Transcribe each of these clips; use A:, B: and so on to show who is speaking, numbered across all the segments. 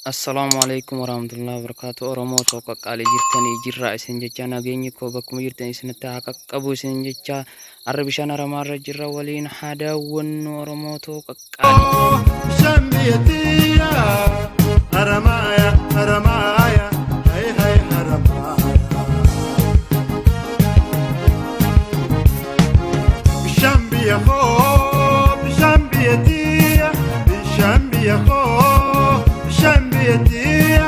A: السلام عليكم ورحمة الله وبركاته. أرمو توقع قال جرتني جرا سنجتشا ناجيني كوبكم جرتني سنتا كابو سنجتشا عربشان رمار جرا ولين حدا ون أرمو توقع قال شمبيتي هرمايا هرمايا هاي هاي هرمايا بشمبيا خو بشمبيتي بشمبيا خو بشمبيتي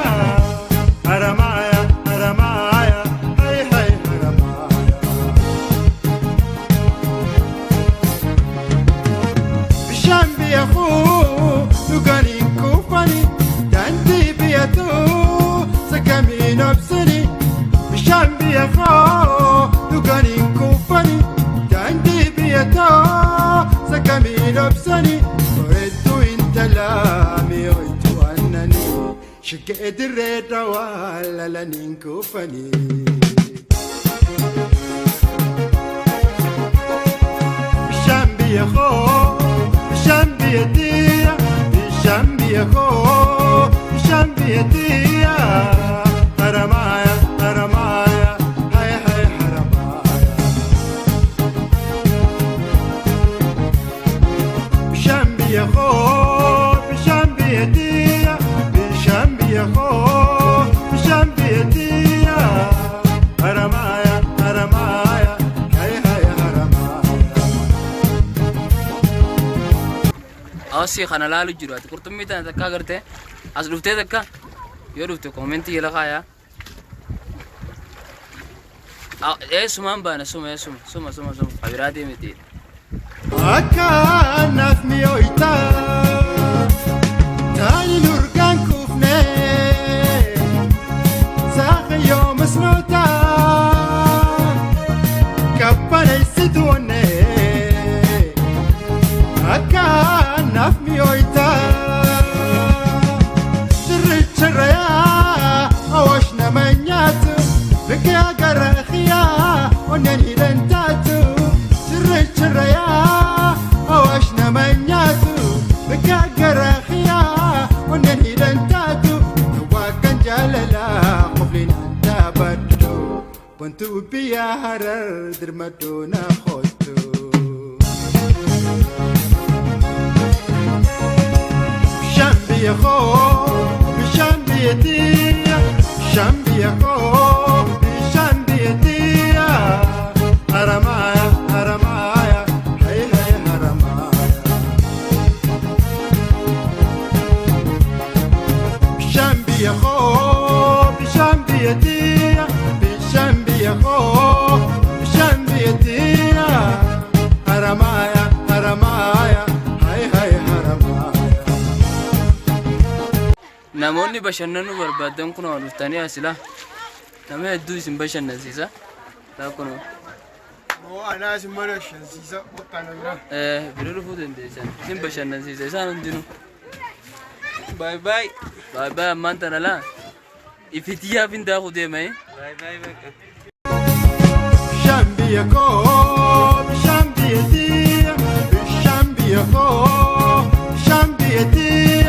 A: هرمايا هرمايا هاي هاي هرمايا بشمبيا خو نغني كوفاني دانتي بيتو سكامي نفسني بشمبيا خو نغني كوفاني دانتي بيتو سكامي نفسني وريتو انت لامي شقيت الريدة ولا لنين كوفاني بشامبي يا خو بشامبي يا ديا بشامبي يا خو بشامبي يا ديا هرمايا هرمايا هاي هاي هرمايا بشامبي يا خو بشامبي يا ديا يا خو بشمبيتي هرمايا هرمايا هاي هاي هرمايا أوسي خنا لا لجروات كرتمي تنا تكا قرته أصلفتي تكا يروت كومنتي يلا خايا إيه سمان بانا سما سما خبراتي متي أكان نفمي ويتا تاني نوركان يوم سنوتا كبر السدوني أكان نفمي ويتا شريت شريا أوشنا منياتو لك يا قرخيا ونني لنتاتو شريت شريا أوشنا منياتو لك يا قرخيا ونني لنتاتو نواكن جاللا وانتو بيا هرر درمتو ناخوتو بشامبي يا خو بشامبي يا ديا بشامبي يا خو بشامبي يا ديا هرمايا هرمايا هاي هاي هرمايا بشامبي يا خو بشامبي يا ديا يا خو بشمبيتي هرمايا هرمايا هاي هاي هرمايا ناموني بشننو بربادن كنو ولفتاني أسلا نامي هدو اسم بشنن سيسا لا كنو
B: أنا اسم بشنن سيسا بطانا
A: بلولو فودن ديسان اسم بشنن سيسا سانون دينو باي باي باي باي أمانتنا لا إفتيا فين داخو ديماي باي باي باي
C: بشمبي خو بشمبيتي بشمبي خو بشمبيتي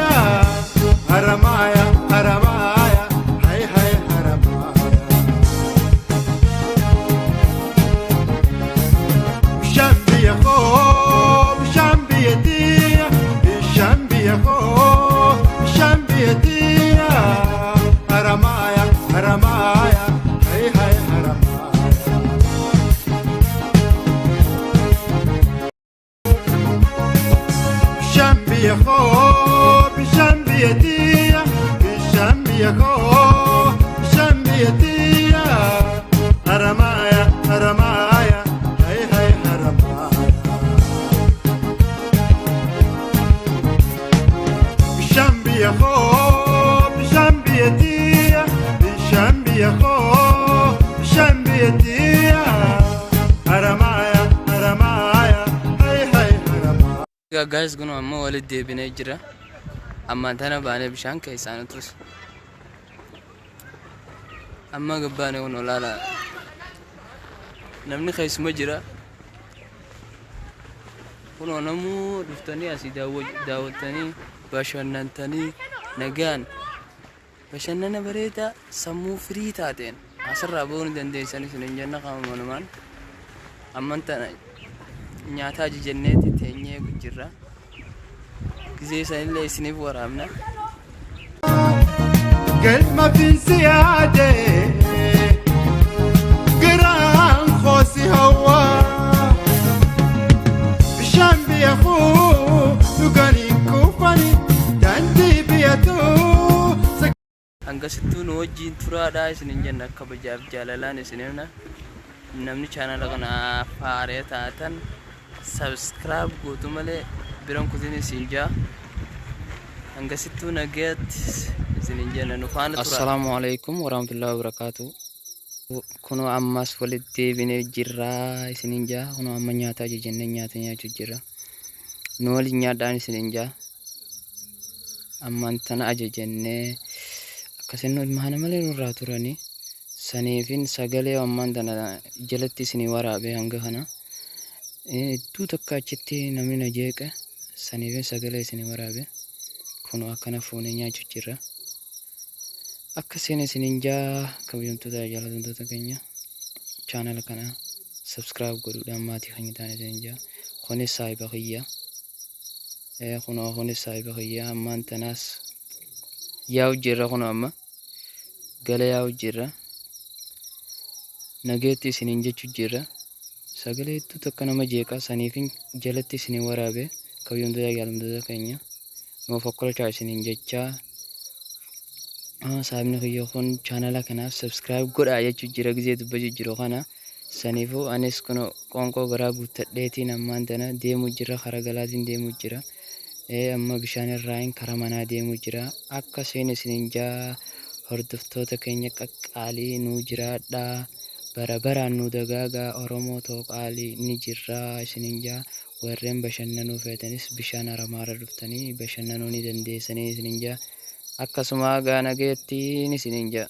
C: هرمايا هرمايا هاي هاي هرمايا بشمبي خو بشمبيتي بشمبي خو بشمبيتي هرمايا هرمايا هاي هاي هرمايا يا خو بشمبيتي بشمبي خو بشمبيتي هرمايا هرمايا هاي هاي هرمايا بشمبي خو بشمبيتي بشمبي خو بشمبيتي هرمايا هرمايا هاي هاي هرمايا
A: guys gunu amma walid deebinay jira amma tana baane bishaan kaysaan tus amma gabbaane wono laala namni khays ma jira kunoo namuu dhuftanii asii daawwattanii bashannantanii nagaan bashannana bareedaa sammuu firii taateen asirraa ba'uu ni dandeessanis hin jenna qaamanumaan amman tana nyaataa ajajanneeti teenyee jirra gizee sanillee isiniif waraabna
C: كلمة في سيادة قران خوسي هوا بشام بيخو نقاني كوفاني تندي بيتو
A: hangasittuu nu wajjiin turaadhaa isinin jenna kabajaaf jaalalaan isinimna namni chaanala kana faaree taatan subscribe gootu malee biran kutin isin jaa hangasittuu nagaatti isinin jenna nu faana tura. Assalaamu alaikum warahmatullahi wabarakatuh. Kunoo ammas walitti deebinee jirraa isinin jaa kunoo amma nyaataa jennee nyaata nyaachuu jirra nu waliin nyaadhaan isinin jaa amman tana ajajannee akkasuma maana malee nurraa turanii saniifin sagalee ammaan tana jalatti isinii waraabee hanga kana iddoo takka achitti namni na jeeqa saniifin sagalee isinii waraabee kunoo akkana fuunee nyaachuu jirra akkasiin isiniin jaa kabajamtoota jaallatamtoota keenya chaanala kana subscribe godhuudhaan maatii keenya taane isiniin jaa kunis saahiba kiyya kunoo kunis saahiba kiyya ammaan tanaas yaa'u jirra kunoo amma gala yaa'u jirra nageetti isiniin jechuu jirra sagalee hedduu takka nama jeeqa saniifin jalatti isinii waraabe kabajamtoota jaallatamtoota keenya nuuf okkolchaa isiniin jechaa saahibni kiyya kun chaanala kanaaf subscribe godhaa jechuu jira gizee dubbachuu jiru kana saniifuu anis kun qoonqoo garaa guuttadheetiin ammaan tana deemuu jira karaa galaatiin deemuu jira amma bishaan irraayin karaa manaa deemuu jira akka seen isiniin jaa hordoftoota keenya qaqqaalii nuu jiraadhaa bara baraan nu dagaagaa Oromoo tooqaalii ni jirraa isiniin jaa warreen bashannanuu feetanis bishaan haramaarra dhuftanii bashannanuu ni dandeessanii isiniin jaa akkasuma gaa nageettiin isiniin jaa.